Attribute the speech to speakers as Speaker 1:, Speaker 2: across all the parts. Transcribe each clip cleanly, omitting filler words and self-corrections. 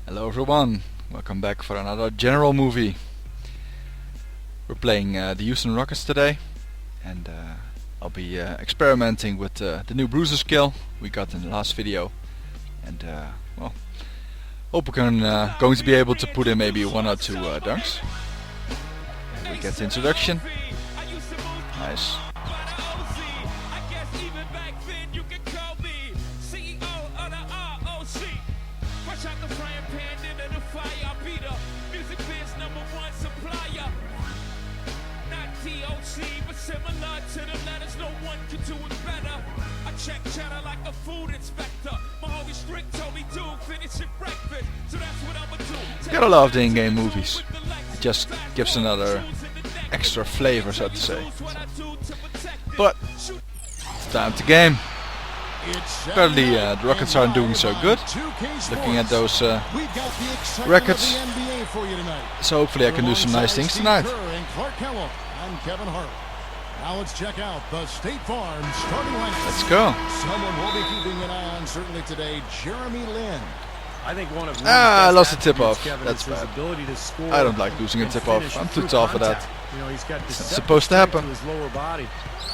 Speaker 1: Hello everyone, welcome back for another general movie. We're playing the Houston Rockets today, and I'll be experimenting with the new Bruiser skill we got in the last video, and well, hope we're going to be able to put in maybe one or two dunks. And we get the introduction. Nice. Gotta love the in-game movies. It just gives another extra flavor, so to say. But it's time to game. Apparently the Rockets aren't doing so good. Looking at those records, so hopefully I can do some nice things tonight.
Speaker 2: Now let's check out the State Farm starting lineup.
Speaker 1: Let's go.
Speaker 2: Someone we'll be keeping an eye on certainly today, Jeremy Lin.
Speaker 3: I think one of
Speaker 1: I lost a tip-off. That's bad.
Speaker 3: To
Speaker 1: I don't like losing a tip-off. I'm too tall for that.
Speaker 3: You know, he's got
Speaker 1: It's supposed to happen.
Speaker 3: to his lower body.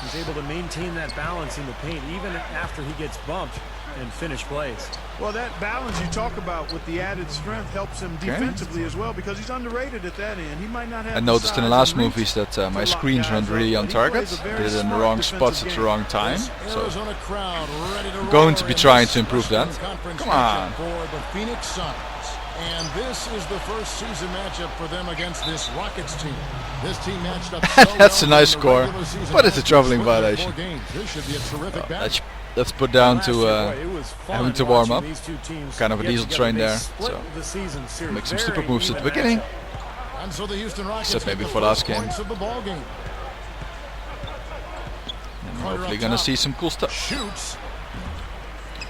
Speaker 3: He's able to maintain that balance in the paint even after he gets bumped and finish plays.
Speaker 4: Well, that balance you talk about with the added strength helps him defensively as well, because he's underrated at that end. He might not have.
Speaker 1: I noticed in the last movies that my screens aren't really on target. Did it in the wrong spots at the wrong time. So I'm going to be trying to improve that. Come on.
Speaker 2: For the Phoenix Suns. And this is the first season matchup for them against this Rockets team. This team matched up so
Speaker 1: That's a
Speaker 2: well
Speaker 1: nice
Speaker 2: in the
Speaker 1: score,
Speaker 2: regular season
Speaker 1: but it's a traveling
Speaker 2: four
Speaker 1: violation.
Speaker 2: games. This should be a terrific battle.
Speaker 1: Let's put down to having to warm up. Kind of a diesel train there, so make some stupid moves at the beginning.
Speaker 2: And so the Houston Rockets
Speaker 1: Except maybe for last game.
Speaker 2: of the ball game.
Speaker 1: And we're hopefully gonna see some cool stuff.
Speaker 2: Shoots.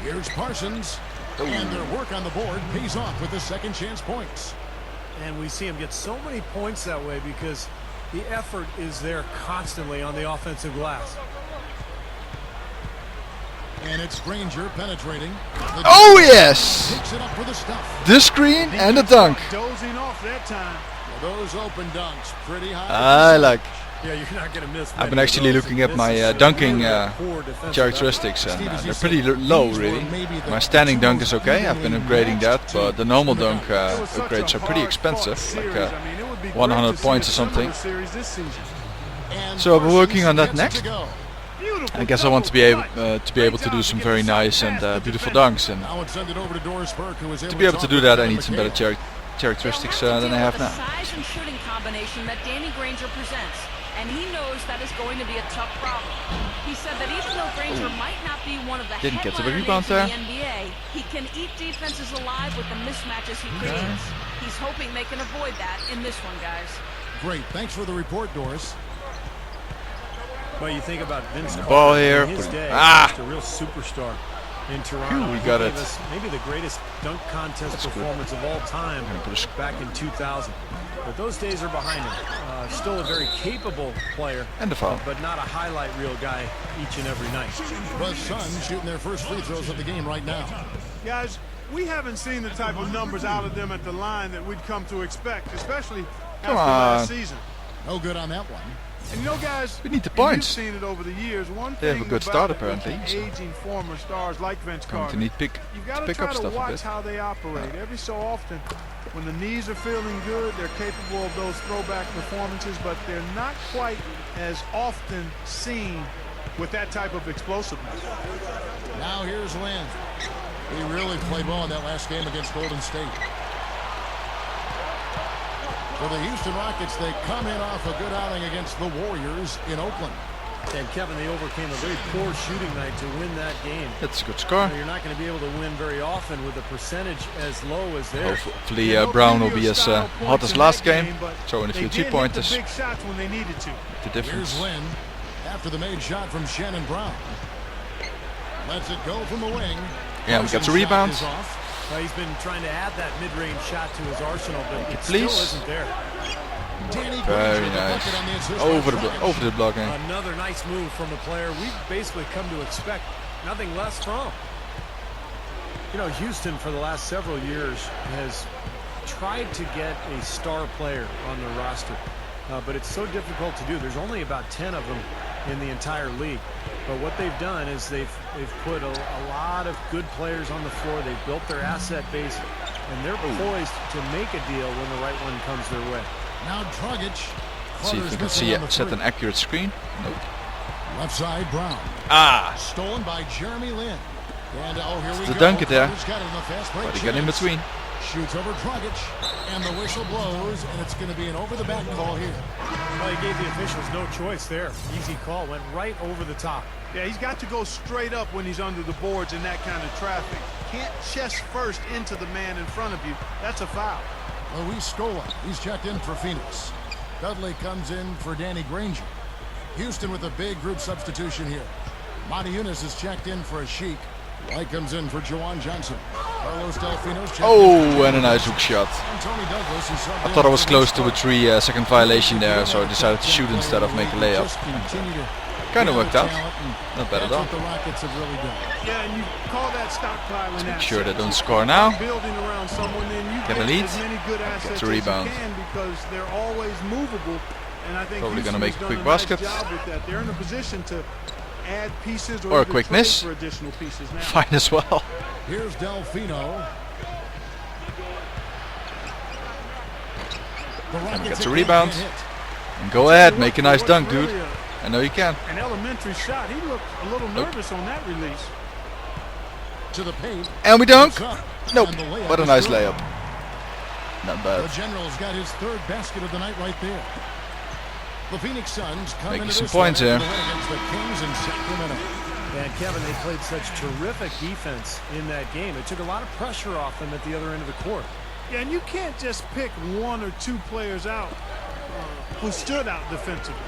Speaker 2: Here's Parsons. And their work on the board pays off with the second chance points.
Speaker 3: And we see him get so many points that way because the effort is there constantly on the offensive glass.
Speaker 2: And it's Granger penetrating.
Speaker 1: Oh yes!
Speaker 2: Picks it up for the stuff.
Speaker 1: The screen and the dunk.
Speaker 4: Dozing off that time.
Speaker 2: Well, those open dunks pretty high.
Speaker 1: I like.
Speaker 3: Yeah, you're not going to miss.
Speaker 1: I've been actually looking at my dunking characteristics, and they're pretty low, really. My standing dunk is okay. I've been upgrading that, but the normal dunk upgrades are pretty expensive, like 100 points or something. So I'll be working on that next. I guess I want to be able to do some very nice and beautiful dunks, and to be able to do that, I need some better characteristics than I have now.
Speaker 5: Size and shooting combination that Danny Granger presents, and he knows that is going to be a tough problem. He said that even though Granger might not be one of the
Speaker 1: Didn't get to the
Speaker 5: headliner
Speaker 1: rebound
Speaker 5: names in
Speaker 1: there.
Speaker 5: the NBA, he can eat defenses alive with the mismatches he creates. He's hoping they can avoid that in this one, guys.
Speaker 2: Great. Thanks for the report, Doris.
Speaker 3: Well, you think about Vince
Speaker 1: the ball
Speaker 3: Carter
Speaker 1: here.
Speaker 3: in his day, just a real superstar in Toronto.
Speaker 1: We got it.
Speaker 3: Maybe the greatest dunk contest performance of all time back in 2000. But those days are behind him. Still a very capable player,
Speaker 1: And the foul.
Speaker 3: but not a highlight reel guy each and every night.
Speaker 2: The Suns shooting their first free throws of the game right now.
Speaker 4: Guys, we haven't seen the type of numbers out of them at the line that we'd come to expect, especially after last season.
Speaker 2: No good on that one.
Speaker 4: And you know, guys,
Speaker 1: We need the
Speaker 4: you've
Speaker 1: points.
Speaker 4: seen it over the years. One
Speaker 1: They have
Speaker 4: thing
Speaker 1: a good
Speaker 4: about
Speaker 1: start, apparently,
Speaker 4: the
Speaker 1: so.
Speaker 4: aging former stars like Vince
Speaker 1: Going
Speaker 4: Carter,
Speaker 1: to need
Speaker 4: you got
Speaker 1: to
Speaker 4: to
Speaker 1: pick
Speaker 4: try
Speaker 1: up
Speaker 4: to
Speaker 1: stuff a
Speaker 4: watch
Speaker 1: bit.
Speaker 4: how they operate. Every so often, when the knees are feeling good, they're capable of those throwback performances, but they're not quite as often seen with that type of explosiveness.
Speaker 2: Now here's Lin. He really played well in that last game against Golden State. For the Houston Rockets, they come in off a good outing against the Warriors in Oakland.
Speaker 3: And Kevin, they overcame a very poor shooting night to win that game.
Speaker 1: That's a good score.
Speaker 3: You're not going to be able to win very often with a percentage as low as theirs.
Speaker 1: Hopefully Brown will be as hot as last game. Throw in a few three-pointers.
Speaker 4: Big shots when they needed to.
Speaker 1: The difference.
Speaker 2: Here's Lin after the made shot from Shannon Brown. Lets it go from the wing.
Speaker 1: Yeah, we got the
Speaker 2: Parsons'
Speaker 1: rebound.
Speaker 2: shot is off.
Speaker 3: Well, he's been trying to add that mid-range shot to his arsenal, but it
Speaker 1: Please.
Speaker 3: still isn't there.
Speaker 2: Danny
Speaker 1: Very
Speaker 2: Granger, the
Speaker 1: nice.
Speaker 2: bucket on the assist
Speaker 1: Over
Speaker 2: by
Speaker 1: the blocking.
Speaker 3: Another nice move from a player we've basically come to expect nothing less from. You know, Houston for the last several years has tried to get a star player on their roster, but it's so difficult to do. There's only about 10 of them in the entire league. But what they've done is they've put a lot of good players on the floor. They've built their asset base, and they're poised to make a deal when the right one comes their way.
Speaker 2: Now Dragic.
Speaker 1: See if we can see it. Set an accurate screen. Nope.
Speaker 2: Left side, Brown.
Speaker 1: Ah!
Speaker 2: Stolen by Jeremy Lin. And here we
Speaker 1: The
Speaker 2: go.
Speaker 1: dunk it there.
Speaker 2: Got it in the fast break
Speaker 1: But he got in
Speaker 2: chance.
Speaker 1: between.
Speaker 2: Shoots over Dragic, and the whistle blows, and it's going to be an over-the-back call here.
Speaker 3: Well, he gave the officials no choice there. Easy call, went right over the top.
Speaker 4: Yeah, he's got to go straight up when he's under the boards in that kind of traffic. Can't chest first into the man in front of you. That's a foul.
Speaker 2: Luis Scola, he's checked in for Phoenix. Dudley comes in for Danny Granger. Houston with a big group substitution here. Monty Eunice is checked in for Ashik. White comes in for Juwan Johnson. Carlos Delfino's checked in
Speaker 1: Oh,
Speaker 2: for
Speaker 1: and a nice hook shot.
Speaker 2: and Tony Douglas is subbed
Speaker 1: I
Speaker 2: in
Speaker 1: thought I was
Speaker 2: for
Speaker 1: close to a
Speaker 2: Winston.
Speaker 1: 3-second violation there, so I decided to shoot instead of make a layup.
Speaker 2: Just continue to
Speaker 1: Kind of worked out.
Speaker 2: talent, and
Speaker 1: Not bad at
Speaker 2: that's
Speaker 1: all.
Speaker 2: what the Rockets have really done.
Speaker 4: Yeah, and you call that stockpiling.
Speaker 1: Let's make
Speaker 4: assets.
Speaker 1: sure they don't score now.
Speaker 4: Building around someone, then you
Speaker 1: Get a lead.
Speaker 4: as many good assets
Speaker 1: a rebound.
Speaker 4: as you can because they're always movable. And I think
Speaker 1: Probably
Speaker 4: Houston
Speaker 1: gonna make
Speaker 4: has
Speaker 1: a quick
Speaker 4: done nice
Speaker 1: basket.
Speaker 4: job with that. They're in a position to add pieces
Speaker 1: Or a
Speaker 4: even
Speaker 1: quick
Speaker 4: trade
Speaker 1: miss.
Speaker 4: for additional pieces now.
Speaker 1: Fine as well.
Speaker 2: Here's Delfino. The Rockets
Speaker 1: Gets a
Speaker 2: again
Speaker 1: rebound.
Speaker 2: get hit.
Speaker 1: And go ahead, make a nice dunk, dude. I know you can.
Speaker 4: An elementary shot. He looked a little nervous on that release.
Speaker 2: To the paint.
Speaker 1: And we dunk.
Speaker 2: It's up.
Speaker 1: Nope.
Speaker 2: And the layup
Speaker 1: What a
Speaker 2: is
Speaker 1: nice
Speaker 2: good.
Speaker 1: layup. Not
Speaker 2: The
Speaker 1: bad.
Speaker 2: General's got his third basket of the night right there. The Phoenix Suns come
Speaker 1: Making
Speaker 2: into
Speaker 1: some
Speaker 2: this
Speaker 1: points
Speaker 2: one
Speaker 1: here.
Speaker 2: after the win against the Kings in Sacramento.
Speaker 3: And Kevin, they played such terrific defense in that game. It took a lot of pressure off them at the other end of the court.
Speaker 4: Yeah, and you can't just pick one or two players out who stood out defensively.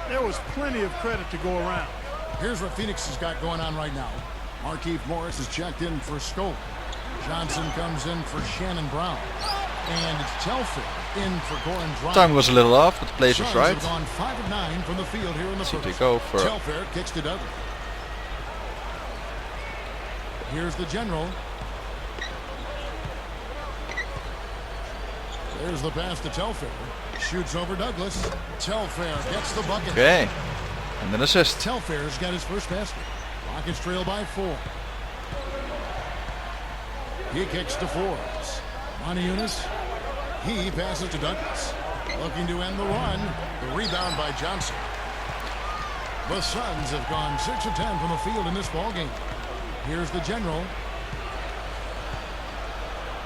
Speaker 4: There was plenty of credit to go around.
Speaker 2: Here's what Phoenix has got going on right now. Markieff Morris is checked in for Scola. Johnson comes in for Shannon Brown. And it's Telfair in for Goran Dragic.
Speaker 1: Time was a little off, but the place was
Speaker 2: Suns
Speaker 1: right.
Speaker 2: have gone 5 of 9 from the field here in the
Speaker 1: See if they
Speaker 2: first.
Speaker 1: go for
Speaker 2: Telfair kicks to Dudley. Here's the General. There's the pass to Telfair. Shoots over Douglas. Telfair gets the bucket.
Speaker 1: Okay. And an assist.
Speaker 2: Telfair's got his first basket. Rockets trail by 4. He kicks to Forbes. Monty Eunice. He passes to Douglas. Looking to end the run. The rebound by Johnson. The Suns have gone 6 of 10 from the field in this ballgame. Here's the General.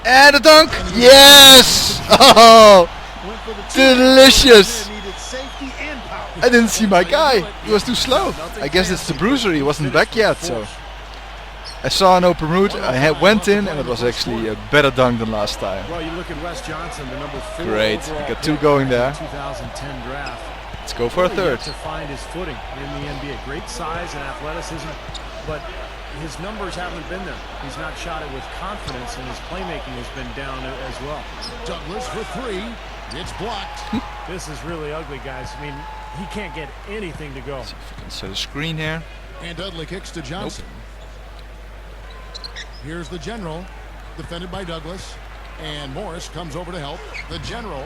Speaker 1: And a dunk. Yes! Oh,
Speaker 4: Went for the two.
Speaker 1: delicious.
Speaker 4: Needed safety and power.
Speaker 1: I didn't see my guy. He was too slow. I guess it's the Bruiser. He wasn't back yet, so I saw an open route. I went in, and it was actually a better dunk than last time.
Speaker 3: Well, you look at Wes Johnson, the number 4
Speaker 1: Great.
Speaker 3: overall
Speaker 1: We got 2
Speaker 3: pick
Speaker 1: going
Speaker 3: in the
Speaker 1: there.
Speaker 3: 2010 draft.
Speaker 1: Let's go for a
Speaker 3: Really
Speaker 1: third.
Speaker 3: yet to find his footing in the NBA. Great size and athleticism, but his numbers haven't been there. He's not shot it with confidence, and his playmaking has been down as well.
Speaker 2: Douglas for 3. It's blocked.
Speaker 3: This is really ugly, guys. I mean, he can't get anything to go.
Speaker 1: See if we can set a screen here.
Speaker 2: And Dudley kicks to Johnson. Here's the General. Defended by Douglas. And Morris comes over to help. The General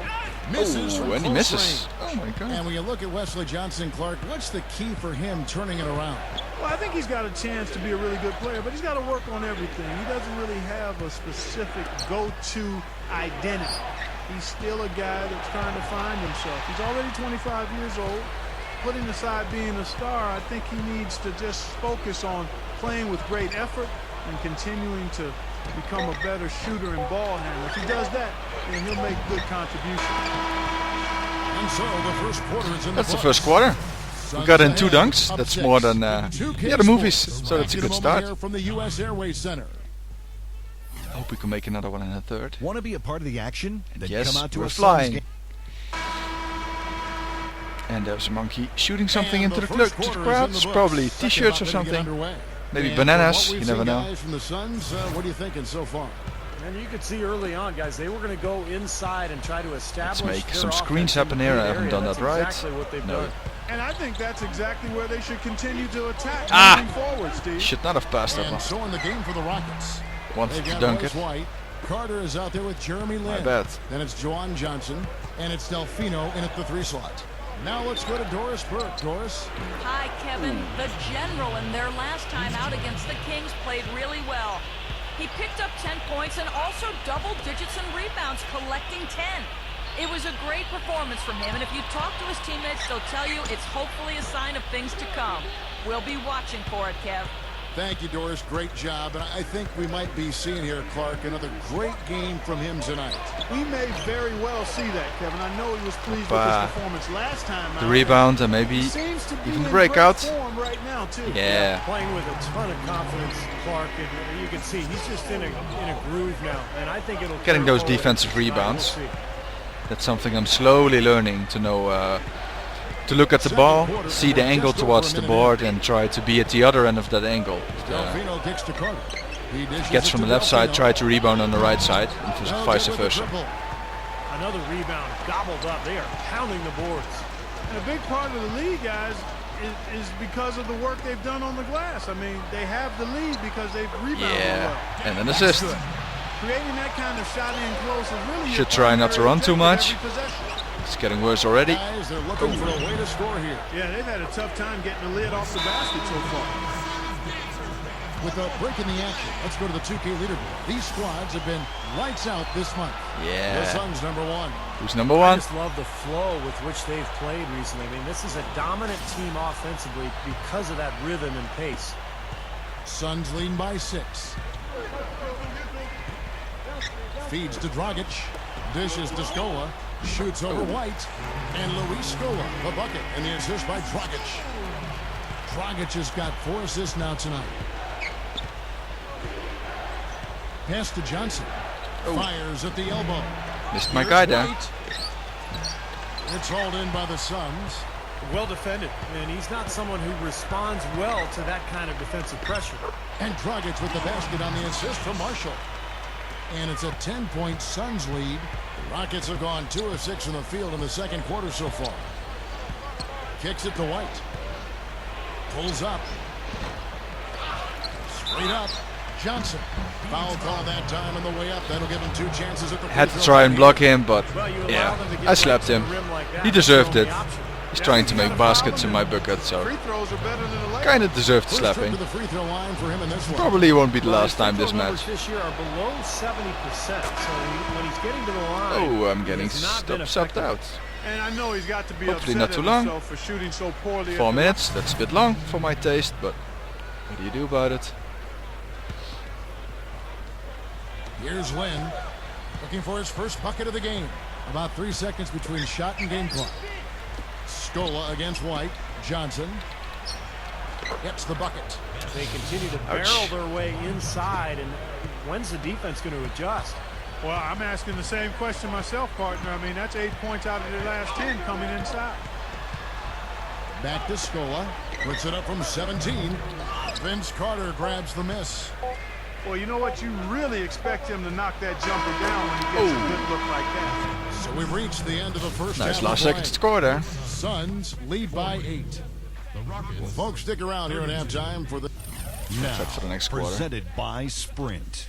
Speaker 2: misses from
Speaker 1: Oh, and he
Speaker 2: close
Speaker 1: misses.
Speaker 2: range.
Speaker 1: Oh my God.
Speaker 2: And when you look at Wesley Johnson, Clark, what's the key for him turning it around?
Speaker 4: Well, I think he's got a chance to be a really good player, but he's got to work on everything. He doesn't really have a specific go-to identity. He's still a guy that's trying to find himself. He's already 25 years old. Putting aside being a star, I think he needs to just focus on playing with great effort and continuing to become a better shooter and ball handler. If he does that, then he'll make good contributions.
Speaker 2: And so the first quarter is in
Speaker 1: That's the
Speaker 2: books.
Speaker 1: first quarter. We got in 2 dunks. That's more than
Speaker 2: yeah,
Speaker 1: the movies. So that's a good start.
Speaker 2: From the U.S. Airways Center.
Speaker 1: I hope we can make another one in the third.
Speaker 6: Want to be a part of the action? Then
Speaker 1: Yes,
Speaker 6: come out to
Speaker 1: we're
Speaker 6: a Suns
Speaker 1: flying.
Speaker 6: game.
Speaker 1: And there's a monkey shooting something
Speaker 2: And
Speaker 1: into the
Speaker 2: first
Speaker 1: crowd.
Speaker 2: quarter is in the books.
Speaker 1: Probably
Speaker 2: Second
Speaker 1: t-shirts or
Speaker 2: about ready to get
Speaker 1: something.
Speaker 2: underway.
Speaker 1: Maybe
Speaker 2: And
Speaker 1: bananas.
Speaker 2: from what
Speaker 1: You
Speaker 2: we've
Speaker 1: never
Speaker 2: seen,
Speaker 1: know.
Speaker 2: guys, from the Suns, what are you thinking so far?
Speaker 3: And you could see early on, guys, they were going to go inside and try to establish
Speaker 1: make
Speaker 3: their
Speaker 1: some screens
Speaker 3: offense in
Speaker 1: happen
Speaker 3: the
Speaker 1: here.
Speaker 3: paint
Speaker 1: I haven't
Speaker 3: area.
Speaker 1: done
Speaker 3: That's
Speaker 1: that right.
Speaker 3: exactly what they've
Speaker 1: No.
Speaker 3: done.
Speaker 4: And I think that's exactly where they should continue to attack
Speaker 1: Ah!
Speaker 4: moving forward, Steve.
Speaker 1: Should not have passed that
Speaker 2: And
Speaker 1: one.
Speaker 2: so in the game for the Rockets,
Speaker 1: wanted
Speaker 2: They
Speaker 1: to
Speaker 2: got
Speaker 1: dunk
Speaker 2: Royce
Speaker 1: it.
Speaker 2: White. Carter is out there with Jeremy Lin.
Speaker 1: My bad.
Speaker 2: Then it's Juwan Johnson, and it's Delfino in at the 3 slot. Now let's go to Doris Burke. Doris.
Speaker 5: Hi, Kevin. The General in their last time out against the Kings played really well. He picked up 10 points and also double digits in rebounds, collecting 10. It was a great performance from him, and if you talk to his teammates, they'll tell you it's hopefully a sign of things to come. We'll be watching for it, Kev.
Speaker 2: Thank you, Doris. Great job. And I think we might be seeing here, Clark, another great game from him tonight.
Speaker 4: We may very well see that, Kevin. I know he was pleased with his performance last time.
Speaker 1: The rebound and maybe even the breakout.
Speaker 4: Right now, too.
Speaker 1: Yeah.
Speaker 3: Playing with a ton of confidence, Clark, and you can see he's just in a groove now, and I think it'll
Speaker 1: Getting those
Speaker 3: carry forward.
Speaker 1: defensive rebounds.
Speaker 3: We'll see.
Speaker 1: That's something I'm slowly learning to know. To look at the ball, see the angle towards the board, and try to be at the other end of that angle.
Speaker 2: Delfino kicks to Carter. He
Speaker 1: Gets from the left side, try to rebound on the right side, and vice versa.
Speaker 3: Another rebound gobbled up. They are pounding the boards.
Speaker 4: And a big part of the lead, guys, is because of the work they've done on the glass. I mean, they have the lead because they've rebounded well.
Speaker 1: And an assist.
Speaker 4: Creating that kind of shot in close is really
Speaker 1: Should try not to run too much.
Speaker 4: every possession.
Speaker 1: It's getting worse already.
Speaker 2: Guys, they're looking for a way to score here.
Speaker 4: Yeah, they've had a tough time getting the lid off the basket so far.
Speaker 2: With a break in the action, let's go to the 2K leaderboard. These squads have been lights out this month. The
Speaker 1: Yeah.
Speaker 2: Suns #1.
Speaker 1: Who's number
Speaker 3: I
Speaker 1: one?
Speaker 3: just love the flow with which they've played recently. I mean, this is a dominant team offensively because of that rhythm and pace.
Speaker 2: Suns leading by 6. Feeds to Dragic. Dishes to Scola. Shoots over White. And Luis Scola, the bucket. And the assist by Dragic. Dragic has got 4 assists now tonight. Pass to Johnson. Fires at the elbow.
Speaker 1: Missed my
Speaker 2: Here's
Speaker 1: guy there.
Speaker 2: White. It's hauled in by the Suns.
Speaker 3: Well defended, and he's not someone who responds well to that kind of defensive pressure.
Speaker 2: And Dragic with the basket on the assist from Marshall. And it's a 10-point Suns lead. The Rockets have gone 2 of 6 in the field in the second quarter so far. Kicks it to White. Pulls up. Straight up. Johnson. Foul call that time on the way up. That'll give him 2 chances at the
Speaker 1: Had to
Speaker 2: free throw
Speaker 1: try and
Speaker 2: line.
Speaker 1: block him, but
Speaker 3: Well, you allow
Speaker 1: yeah,
Speaker 3: them to get
Speaker 1: I slapped
Speaker 3: right to
Speaker 1: him.
Speaker 3: the rim like that.
Speaker 1: He deserved
Speaker 3: That's
Speaker 1: it.
Speaker 3: the only option.
Speaker 1: He's trying to make baskets in my bucket, so
Speaker 4: Free throws are better than the layup.
Speaker 1: kind of deserved
Speaker 2: First trip
Speaker 1: slapping.
Speaker 2: to the free throw line for him in this one.
Speaker 1: Probably won't be the
Speaker 3: Well,
Speaker 1: last time
Speaker 3: his
Speaker 1: this
Speaker 3: free throw numbers
Speaker 1: match.
Speaker 3: this year are below 70%. So when he's getting to the line,
Speaker 1: Oh, I'm getting
Speaker 3: he's not been
Speaker 1: subbed
Speaker 3: effective.
Speaker 1: out.
Speaker 4: And I know he's got to be
Speaker 1: Hopefully
Speaker 4: upset
Speaker 1: not too
Speaker 4: at
Speaker 1: long.
Speaker 4: himself for shooting so poorly.
Speaker 1: 4 minutes, that's a bit long for my taste, but what do you do about it?
Speaker 2: Here's Lynn. Looking for his first bucket of the game. About 3 seconds between shot and game clock. Scola against White. Johnson gets the bucket.
Speaker 3: They continue to barrel their way inside, and when's the defense going to adjust?
Speaker 4: Well, I'm asking the same question myself, partner. I mean, that's 8 points out of their last 10 coming inside.
Speaker 2: Back to Scola. Puts it up from 17. Vince Carter grabs the miss.
Speaker 4: Well, you know what? You really expect him to knock that jumper down when he gets a good look like that.
Speaker 2: So we've reached the end of the first
Speaker 1: Nice
Speaker 2: half
Speaker 1: last
Speaker 2: of play.
Speaker 1: second score there.
Speaker 2: Suns lead by 8. Well, folks, stick around here at halftime for the...
Speaker 6: Now,
Speaker 1: for the next quarter.
Speaker 6: presented by Sprint.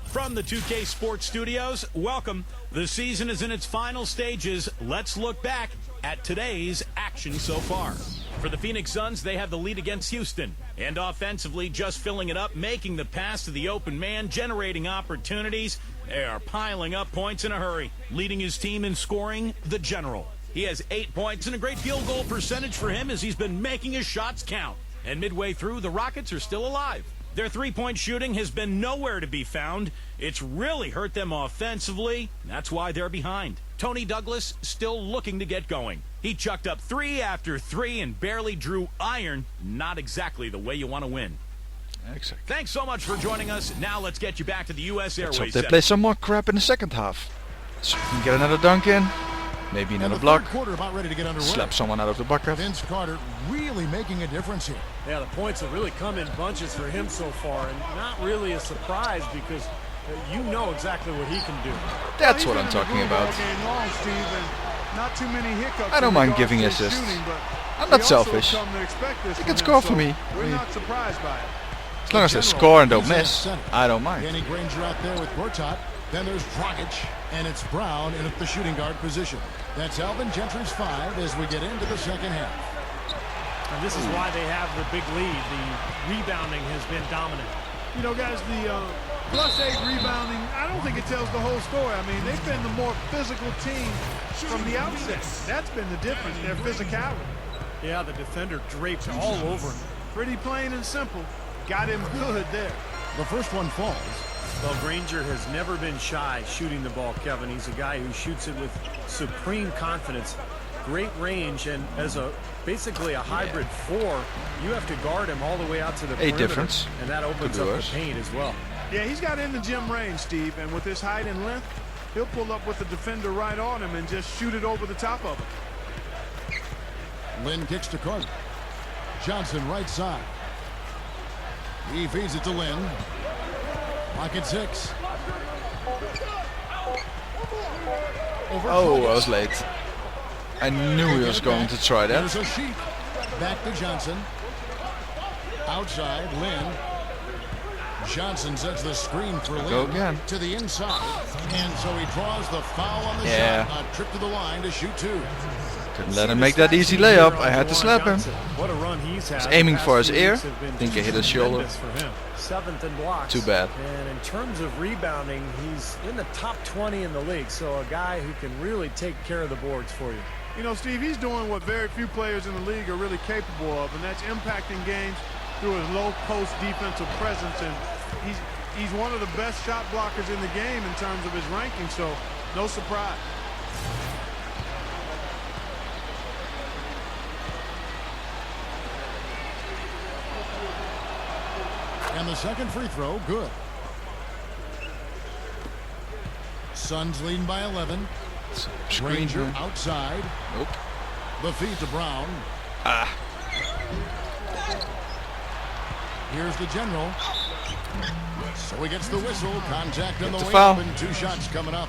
Speaker 7: From the 2K Sports Studios, welcome. The season is in its final stages. Let's look back at today's action so far. For the Phoenix Suns, they have the lead against Houston. And offensively, just filling it up, making the pass to the open man, generating opportunities. They are piling up points in a hurry. Leading his team in scoring, the General. He has 8 points and a great field goal percentage for him as he's been making his shots count. And midway through, the Rockets are still alive. Their three-point shooting has been nowhere to be found. It's really hurt them offensively. That's why they're behind. Tony Douglas still looking to get going. He chucked up 3 after 3 and barely drew iron. Not exactly the way you want to win.
Speaker 1: Exactly.
Speaker 7: Thanks so much for joining us. Now let's get you back to the U.S.
Speaker 1: Let's
Speaker 7: Airways.
Speaker 1: hope they play some more crap in the second half. So we can get another dunk in, maybe
Speaker 2: And
Speaker 1: another
Speaker 2: the
Speaker 1: block,
Speaker 2: third quarter about ready to get underway.
Speaker 1: slap someone out of the bucket.
Speaker 2: Vince Carter really making a difference here.
Speaker 3: Yeah, the points have really come in bunches for him so far, and not really a surprise because you know exactly what he can do.
Speaker 1: That's what I'm talking about.
Speaker 4: Long, Steve, and not too many hiccups
Speaker 1: I don't
Speaker 4: in
Speaker 1: mind
Speaker 4: regards
Speaker 1: giving
Speaker 4: to his
Speaker 1: assists.
Speaker 4: shooting, but
Speaker 1: I'm
Speaker 4: we
Speaker 1: not
Speaker 4: also
Speaker 1: selfish.
Speaker 4: come to expect this
Speaker 1: He
Speaker 4: from
Speaker 1: can
Speaker 4: him,
Speaker 1: score
Speaker 4: so
Speaker 1: for me.
Speaker 4: We're not surprised by it.
Speaker 1: As long as they score and don't miss, I don't mind.
Speaker 2: Danny Granger out there with Gortat. Then there's Dragic, and it's Brown in at the shooting guard position. That's Alvin Gentry's 5 as we get into the second half.
Speaker 3: And this is why they have the big lead. The rebounding has been dominant.
Speaker 4: You know, guys, the +8 rebounding, I don't think it tells the whole story. I mean, they've been the more physical team from the outset. That's been the difference, their physicality.
Speaker 3: Yeah, the defender draped all over him.
Speaker 4: Pretty plain and simple. Got him good there.
Speaker 2: The first one falls.
Speaker 3: Well, Granger has never been shy shooting the ball, Kevin. He's a guy who shoots it with supreme confidence, great range, and as basically a hybrid 4, you have to guard him all the way out to the perimeter,
Speaker 1: difference.
Speaker 3: and that opens up the paint as well.
Speaker 4: Yeah, he's got in the gym range, Steve, and with his height and length, he'll pull up with the defender right on him and just shoot it over the top of him.
Speaker 2: Lynn kicks to Carter. Johnson right side. He feeds it to Lynn. Clock at 6.
Speaker 1: Oh, I was late. I knew he was going to try that.
Speaker 2: There's a sheet. Back to Johnson. Outside, Lynn. Johnson sets the screen for
Speaker 1: Go
Speaker 2: Lynn
Speaker 1: again.
Speaker 2: to the inside. And so he draws the foul on the
Speaker 1: Yeah.
Speaker 2: shot. A trip to the line to shoot 2.
Speaker 1: Couldn't let him make that easy layup. I had to slap him.
Speaker 3: What a run he's had.
Speaker 1: Was aiming for his
Speaker 3: The past few
Speaker 1: ear.
Speaker 3: weeks have been
Speaker 1: Think he hit his shoulder.
Speaker 3: tremendous for him. 7th in blocks.
Speaker 1: Too bad.
Speaker 3: And in terms of rebounding, he's in the top 20 in the league. So a guy who can really take care of the boards for you.
Speaker 4: You know, Steve, he's doing what very few players in the league are really capable of, and that's impacting games through his low post defensive presence. And he's one of the best shot blockers in the game in terms of his ranking, so no surprise.
Speaker 2: And the second free throw, good. Suns leading by 11.
Speaker 1: Screen.
Speaker 2: Granger outside.
Speaker 1: Nope.
Speaker 2: The feed to Brown. Here's the general. So he gets the whistle. Contact on the
Speaker 1: Get the
Speaker 2: way
Speaker 1: foul.
Speaker 2: up and 2 shots coming up.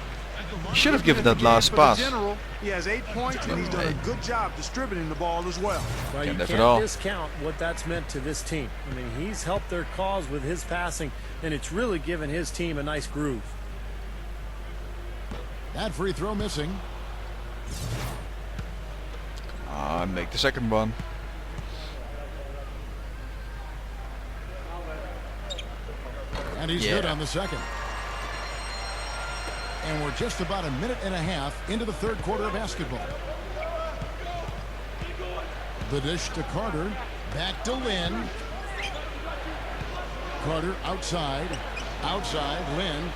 Speaker 1: You should have given that last
Speaker 4: For
Speaker 1: pass.
Speaker 4: the general, he has 8 points, and he's done a good job distributing the ball as well.
Speaker 3: Well, you
Speaker 1: Can't have it all.
Speaker 3: can't discount what that's meant to this team. I mean, he's helped their cause with his passing, and it's really given his team a nice groove.
Speaker 2: That free throw missing.
Speaker 1: Make the second one.
Speaker 2: And he's good on the second. And we're just about a minute and a half into the third quarter of basketball. The dish to Carter. Back to Lynn. Carter outside. Outside, Lynn.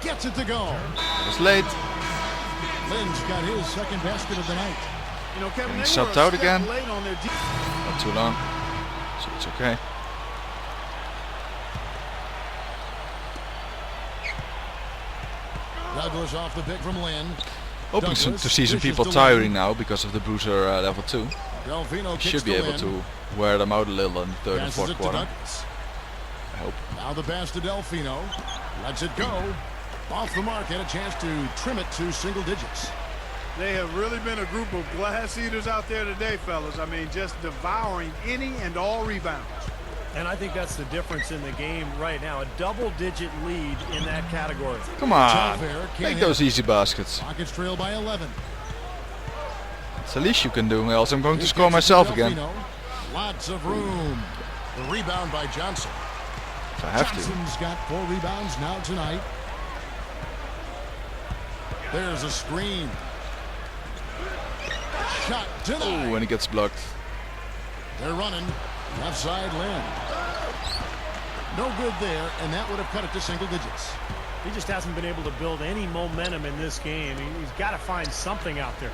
Speaker 2: Gets it to go.
Speaker 1: It was late.
Speaker 2: Lynn's got his second basket of the night.
Speaker 4: You know, Kevin, they were
Speaker 1: subbed
Speaker 4: a
Speaker 1: out
Speaker 4: step
Speaker 1: again.
Speaker 4: late on their
Speaker 1: Not too long. So it's okay.
Speaker 2: Douglas off the pick from Lynn.
Speaker 1: Hoping
Speaker 2: Douglas
Speaker 1: to see some
Speaker 2: dishes
Speaker 1: people
Speaker 2: to
Speaker 1: tiring
Speaker 2: Lynn.
Speaker 1: now because of the Bruiser level 2.
Speaker 2: Delfino kicks
Speaker 1: Should be
Speaker 2: to
Speaker 1: able
Speaker 2: Lynn.
Speaker 1: to wear them out a little in the third and
Speaker 2: Passes
Speaker 1: fourth
Speaker 2: it to
Speaker 1: quarter.
Speaker 2: Douglas.
Speaker 1: I hope.
Speaker 2: Now the pass to Delfino. Lets it go. Off the mark and a chance to trim it to single digits.
Speaker 4: They have really been a group of glass eaters out there today, fellas. I mean, just devouring any and all rebounds.
Speaker 3: And I think that's the difference in the game right now. A double-digit lead in that category.
Speaker 1: Come on.
Speaker 2: Telfair can't
Speaker 1: Make
Speaker 2: hit
Speaker 1: those
Speaker 2: it.
Speaker 1: easy baskets.
Speaker 2: Rockets trail by 11.
Speaker 1: It's the least you can do, else I'm going to
Speaker 2: He
Speaker 1: score
Speaker 2: kicks it to
Speaker 1: myself again.
Speaker 2: Delfino. Lots of room. The rebound by Johnson.
Speaker 1: If I have to.
Speaker 2: Johnson's got 4 rebounds now tonight. There's a screen. Shot denied.
Speaker 1: Ooh, when he gets blocked.
Speaker 2: They're running. Left side, Lynn. No good there, and that would have cut it to single digits.
Speaker 3: He just hasn't been able to build any momentum in this game. He's got to find something out there.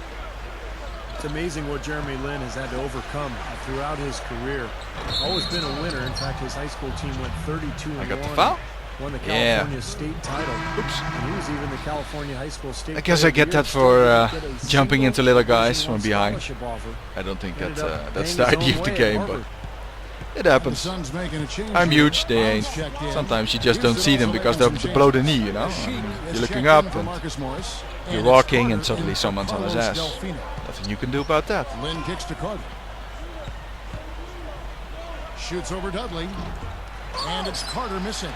Speaker 3: It's amazing what Jeremy Lin has had to overcome throughout his career. Always been a winner. In fact, his high school team went 32-1.
Speaker 1: I got the foul.
Speaker 3: Won the
Speaker 1: Yeah.
Speaker 3: California state title.
Speaker 1: Oops.
Speaker 3: And he was even the California high school state.
Speaker 1: I guess
Speaker 3: player
Speaker 1: I
Speaker 3: of the
Speaker 1: get
Speaker 3: year.
Speaker 1: that
Speaker 3: Still
Speaker 1: for
Speaker 3: didn't get a
Speaker 1: jumping
Speaker 3: single
Speaker 1: into little guys
Speaker 3: Division I
Speaker 1: from behind.
Speaker 3: scholarship offer.
Speaker 1: I don't think
Speaker 3: Ended
Speaker 1: that
Speaker 3: up
Speaker 1: that's
Speaker 3: banging
Speaker 1: the
Speaker 3: his
Speaker 1: idea
Speaker 3: own
Speaker 1: of the
Speaker 3: way at
Speaker 1: game, but
Speaker 3: Harvard.
Speaker 1: it
Speaker 2: The
Speaker 1: happens.
Speaker 2: Suns making a change.
Speaker 1: I'm
Speaker 2: here.
Speaker 1: huge, they ain't.
Speaker 2: Bonds checked in.
Speaker 1: Sometimes you just
Speaker 2: Houston
Speaker 1: don't see them
Speaker 2: also
Speaker 1: because
Speaker 2: making
Speaker 1: they're
Speaker 2: some
Speaker 1: below the
Speaker 2: changes.
Speaker 1: knee, you know.
Speaker 2: Sheik
Speaker 1: You're
Speaker 2: is
Speaker 1: looking
Speaker 2: checked
Speaker 1: up
Speaker 2: in for
Speaker 1: and
Speaker 2: Marcus Morris.
Speaker 1: you're
Speaker 2: And it's
Speaker 1: walking
Speaker 2: Carter
Speaker 1: and suddenly
Speaker 2: and
Speaker 1: someone's on his
Speaker 2: Carlos
Speaker 1: ass.
Speaker 2: Delfino.
Speaker 1: Nothing you can do about that.
Speaker 2: Lynn kicks to Carter. shoots over Dudley. And it's Carter missing.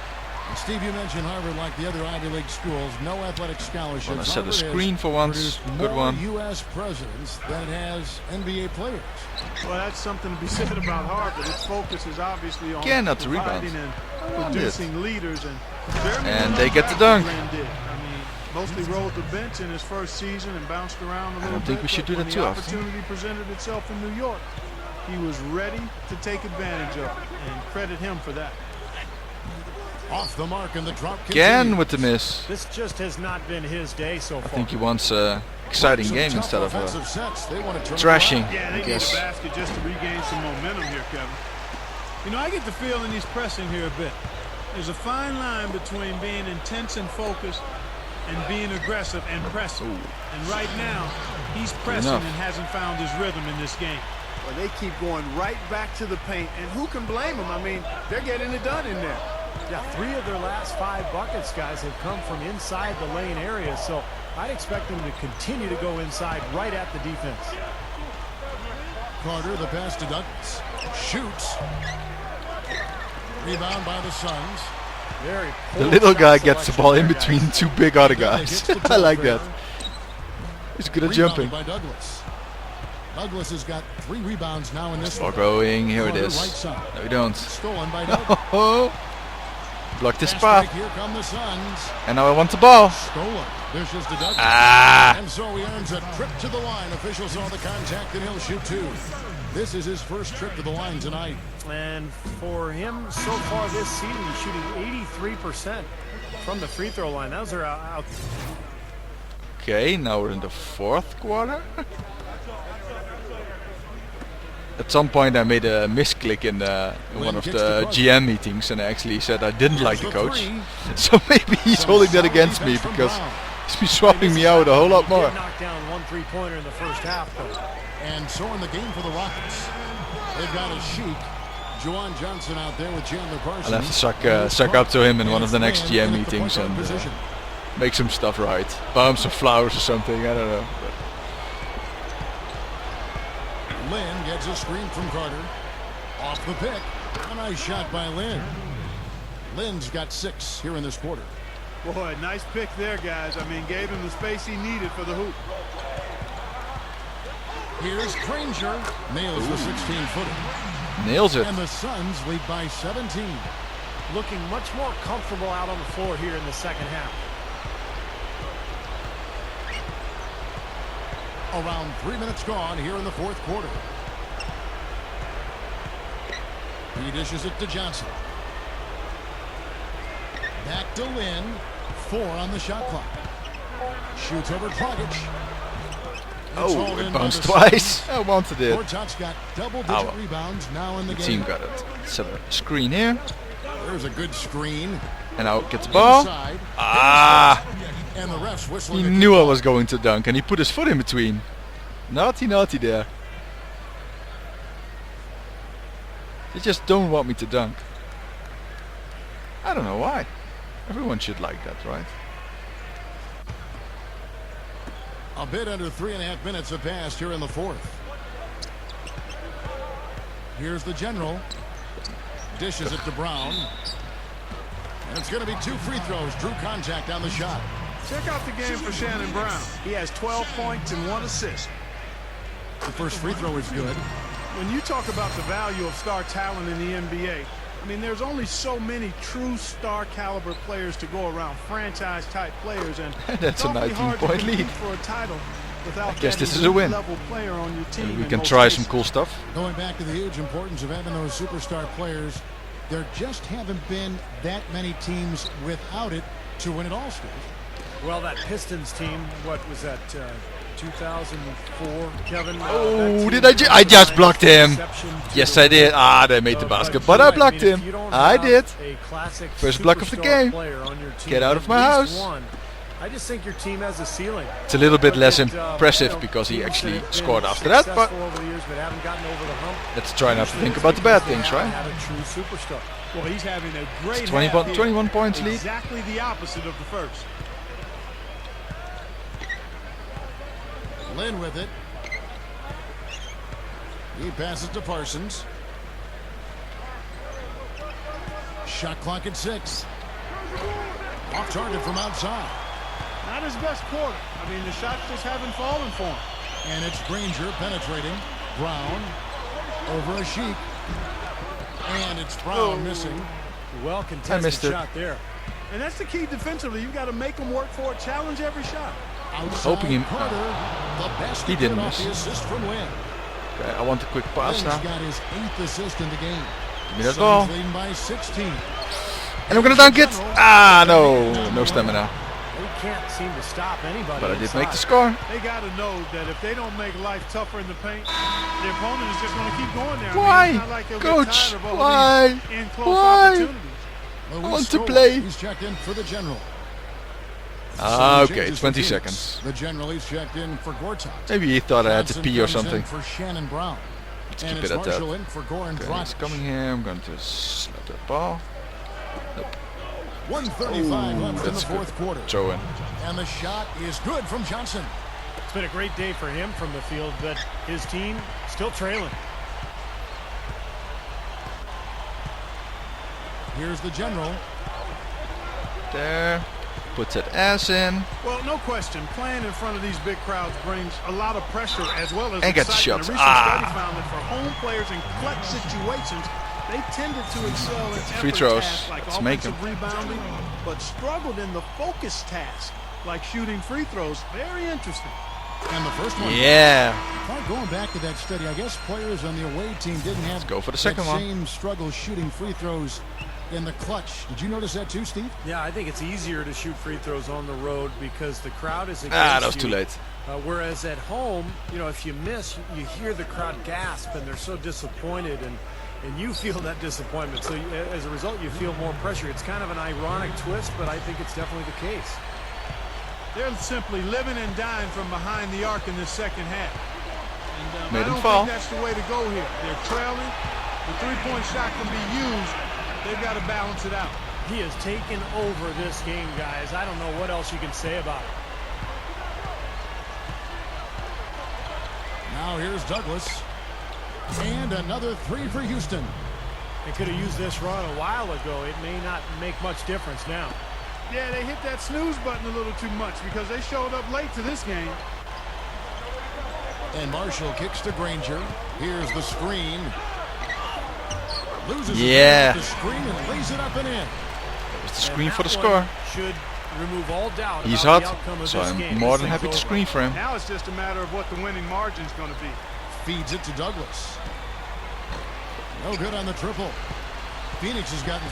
Speaker 2: And Steve, you mentioned Harvard, like the other Ivy League schools, no athletic scholarships.
Speaker 1: Wanna set a
Speaker 2: Harvard
Speaker 1: screen for once. Good
Speaker 2: more
Speaker 1: one.
Speaker 2: U.S. presidents than it has NBA players.
Speaker 4: Well, that's something to be said about Harvard. Its focus is obviously on
Speaker 1: Again, not the rebound.
Speaker 4: providing and producing leaders.
Speaker 1: And they get the dunk.
Speaker 4: I mean, mostly rode the bench in his first season and bounced around a little bit.
Speaker 1: I don't think we should do that too
Speaker 4: When
Speaker 1: often.
Speaker 4: the opportunity presented itself in New York, he was ready to take advantage of it, and credit him for that.
Speaker 2: Off the mark and the drop
Speaker 1: Again with the miss.
Speaker 3: This just has not been his day so far.
Speaker 1: I think he wants an exciting game instead of trashing,
Speaker 4: Yeah, they
Speaker 1: I
Speaker 4: need a
Speaker 1: guess.
Speaker 4: basket just to regain some momentum here, Kevin. You know, I get the feeling he's pressing here a bit. There's a fine line between being intense and focused and being aggressive and pressing. And right now, he's pressing and hasn't found his rhythm in this game. Well, they keep going right back to the paint, and who can blame them? I mean, they're getting it done in there.
Speaker 3: Yeah, 3 of their last 5 buckets, guys, have come from inside the lane area, so I'd expect them to continue to go inside right at the defense.
Speaker 2: Carter, the pass to Douglas. Shoots. Rebound by the Suns.
Speaker 1: The little guy gets the ball in between 2 big other guys. I like that. He's good at jumping.
Speaker 2: By Douglas. Douglas has got 3 rebounds now in this
Speaker 1: Ball
Speaker 2: one.
Speaker 1: going. Here it
Speaker 2: Carter,
Speaker 1: is.
Speaker 2: right side.
Speaker 1: No, we don't.
Speaker 2: Stolen by Douglas.
Speaker 1: Oh, blocked his
Speaker 2: Fast
Speaker 1: path.
Speaker 2: break, here come the Suns.
Speaker 1: And now I want the ball.
Speaker 2: Stolen. Dishes to Douglas.
Speaker 1: Ah.
Speaker 2: And so he earns a trip to the line. Officials saw the contact and he'll shoot 2. This is his first trip to the line tonight.
Speaker 3: And for him, so far this season, he's shooting 83% from the free throw line. Those are out.
Speaker 1: Okay, now we're in the 4th quarter. At some point I made a misclick in one of the GM meetings and I actually said I didn't like the coach. So maybe he's holding that against me because he's been swapping me out a whole lot more.
Speaker 3: Knocked down 1 3-pointer in the first half, though.
Speaker 2: And so in the game for the Rockets, they've got a Sheik, Juwan Johnson out there with Chandler Parsons.
Speaker 1: I'll have to suck up to him in one of the next GM meetings and make some stuff right. Buy him some flowers or something, I don't know.
Speaker 2: Lynn gets a screen from Carter. Off the pick. A nice shot by Lynn. Lynn's got 6 here in this quarter.
Speaker 4: Boy, nice pick there, guys. I mean, gave him the space he needed for the hoop.
Speaker 2: Here's Granger. Nails the 16-footer.
Speaker 1: Nails it.
Speaker 2: And the Suns lead by 17.
Speaker 3: Looking much more comfortable out on the floor here in the second half.
Speaker 2: Around 3 minutes gone here in the 4th quarter. He dishes it to Johnson. Back to Lynn. 4 on the shot clock. Shoots over Dragic.
Speaker 1: Oh, it bounced twice. I wanted it.
Speaker 2: Gortat's got double-digit rebounds now in the
Speaker 1: The
Speaker 2: game.
Speaker 1: team got it. Set a screen here.
Speaker 2: There's a good screen.
Speaker 1: And now gets the ball.
Speaker 2: Inside.
Speaker 1: Ah!
Speaker 2: And the refs
Speaker 1: He
Speaker 2: whistling.
Speaker 1: knew I was going to dunk and he put his foot in between. Naughty, naughty there. They just don't want me to dunk. I don't know why. Everyone should like that, right?
Speaker 2: A bit under 3.5 minutes have passed here in the 4th. Here's the general. Dishes it to Brown. And it's going to be 2 free throws. Drew contact on the shot.
Speaker 4: Check out the game for Shannon Brown. He has 12 points and 1 assist.
Speaker 2: The first free throw is good.
Speaker 4: When you talk about the value of star talent in the NBA, I mean, there's only so many true star caliber players to go around, franchise type players, and
Speaker 1: That's a 19-point lead.
Speaker 4: for a title without
Speaker 1: I guess
Speaker 4: that
Speaker 1: this is a win.
Speaker 4: level player on your team.
Speaker 1: Maybe we
Speaker 4: in
Speaker 1: can
Speaker 4: most
Speaker 1: try
Speaker 4: cases.
Speaker 1: some cool stuff.
Speaker 2: Going back to the huge importance of having those superstar players, there just haven't been that many teams without it to win it all, Steve.
Speaker 3: Well, that Pistons team, what was that, 2004, Kevin?
Speaker 1: Oh, did I just blocked him. Yes, I did. Ah, they made the basket, but I blocked him. I did. First block of the game. Get out of my house.
Speaker 3: I just think your team has a ceiling.
Speaker 1: It's a little bit less impressive because he actually scored after that, but let's try not to think about the bad things, right?
Speaker 4: Well, he's having a great
Speaker 1: It's
Speaker 4: half here.
Speaker 1: 21 points lead.
Speaker 4: Exactly the opposite of the first.
Speaker 2: Lynn with it. He passes to Parsons. Shot clock at 6. Off target from outside.
Speaker 4: Not his best quarter. I mean, the shots just haven't fallen for him.
Speaker 2: And it's Granger penetrating. Brown over a Sheik. And it's Brown missing.
Speaker 3: Well
Speaker 1: I
Speaker 3: contested
Speaker 1: missed it.
Speaker 3: shot there.
Speaker 4: And that's the key defensively. You've got to make them work for it, challenge every shot.
Speaker 2: Outside
Speaker 1: Hoping him-
Speaker 2: Carter. The best
Speaker 1: He didn't
Speaker 2: off
Speaker 1: miss.
Speaker 2: the assist from Wynn.
Speaker 1: Okay, I want a quick pass
Speaker 2: Wynn's
Speaker 1: now.
Speaker 2: got his 8th assist in the game.
Speaker 1: Give me that
Speaker 2: Suns
Speaker 1: ball.
Speaker 2: leading by 16.
Speaker 1: And I'm gonna dunk it. Ah, no stamina.
Speaker 3: They can't seem to stop anybody.
Speaker 1: But I did
Speaker 3: inside.
Speaker 1: make the score.
Speaker 4: They got to know that if they don't make life tougher in the paint, the opponent is just going to keep going there.
Speaker 1: Why?
Speaker 4: I mean, it's not like they'll get
Speaker 1: Coach,
Speaker 4: tired of all
Speaker 1: why?
Speaker 4: these in-close
Speaker 1: Why?
Speaker 4: opportunities.
Speaker 2: Luis
Speaker 1: want to
Speaker 2: Scola,
Speaker 1: play.
Speaker 2: He's checked in for the general.
Speaker 1: Ah,
Speaker 2: Suns
Speaker 1: okay,
Speaker 2: changes
Speaker 1: 20
Speaker 2: for Phoenix.
Speaker 1: seconds.
Speaker 2: The general is checked in for Gortat.
Speaker 1: Maybe he thought I had to
Speaker 2: Johnson
Speaker 1: pee or
Speaker 2: comes in
Speaker 1: something.
Speaker 2: for Shannon Brown.
Speaker 1: Let's
Speaker 2: And
Speaker 1: keep
Speaker 2: it's
Speaker 1: it at that.
Speaker 2: Marshall in for Goran
Speaker 1: Okay, he's
Speaker 2: Dragic.
Speaker 1: coming here. I'm going to slap that ball.
Speaker 2: 1:35
Speaker 1: Ooh,
Speaker 2: left in the
Speaker 1: that's good.
Speaker 2: fourth quarter.
Speaker 1: Throw in.
Speaker 2: And the shot is good from Johnson.
Speaker 3: It's been a great day for him from the field, but his team still trailing.
Speaker 2: Here's the general.
Speaker 1: There. Puts that ass in.
Speaker 4: Well, no question, playing in front of these big crowds brings a lot of pressure as well as
Speaker 1: And gets
Speaker 4: excitement.
Speaker 1: shots.
Speaker 4: A recent study
Speaker 1: Ah.
Speaker 4: found that for home players in clutch situations, they tended to excel in
Speaker 1: Free
Speaker 4: effort
Speaker 1: throws.
Speaker 4: tasks like
Speaker 1: Let's make
Speaker 4: offensive rebounding, but struggled in the focus tasks like shooting free throws. Very interesting.
Speaker 2: And the first one.
Speaker 1: Yeah.
Speaker 2: Going back to that study, I guess players on the away team didn't have
Speaker 1: Let's go for the second
Speaker 2: that
Speaker 1: one.
Speaker 2: same struggle shooting free throws in the clutch. Did you notice that too, Steve?
Speaker 3: Yeah, I think it's easier to shoot free throws on the road because the crowd is against
Speaker 1: Ah, that was
Speaker 3: you.
Speaker 1: too late.
Speaker 3: Whereas at home, you know, if you miss, you hear the crowd gasp and they're so disappointed, and you feel that disappointment. So as a result, you feel more pressure. It's kind of an ironic twist, but I think it's definitely the case.
Speaker 4: They're simply living and dying from behind the arc in this second half. And
Speaker 1: Made
Speaker 4: I
Speaker 1: him
Speaker 4: don't
Speaker 1: fall.
Speaker 4: think that's the way to go here. They're trailing. The three-point shot can be used. They've got to balance it out.
Speaker 3: He has taken over this game, guys. I don't know what else you can say about it.
Speaker 2: Now here's Douglas. And another three for Houston.
Speaker 3: They could have used this run a while ago. It may not make much difference now.
Speaker 4: Yeah, they hit that snooze button a little too much because they showed up late to this game.
Speaker 2: And Marshall kicks to Granger. Here's the screen. Loses
Speaker 1: Yeah.
Speaker 2: the screen and lays it up and in.
Speaker 1: That was the
Speaker 3: And
Speaker 1: screen for the
Speaker 3: that
Speaker 1: score.
Speaker 3: one should remove all doubt
Speaker 1: He's
Speaker 3: about the
Speaker 1: hot,
Speaker 3: outcome of
Speaker 1: so
Speaker 3: this
Speaker 1: I'm
Speaker 3: game.
Speaker 1: more
Speaker 3: This
Speaker 1: than happy to
Speaker 3: thing's over.
Speaker 1: screen for him.
Speaker 4: Now it's just a matter of what the winning margin's going to be.
Speaker 2: Feeds it to Douglas. No good on the triple. Phoenix has gotten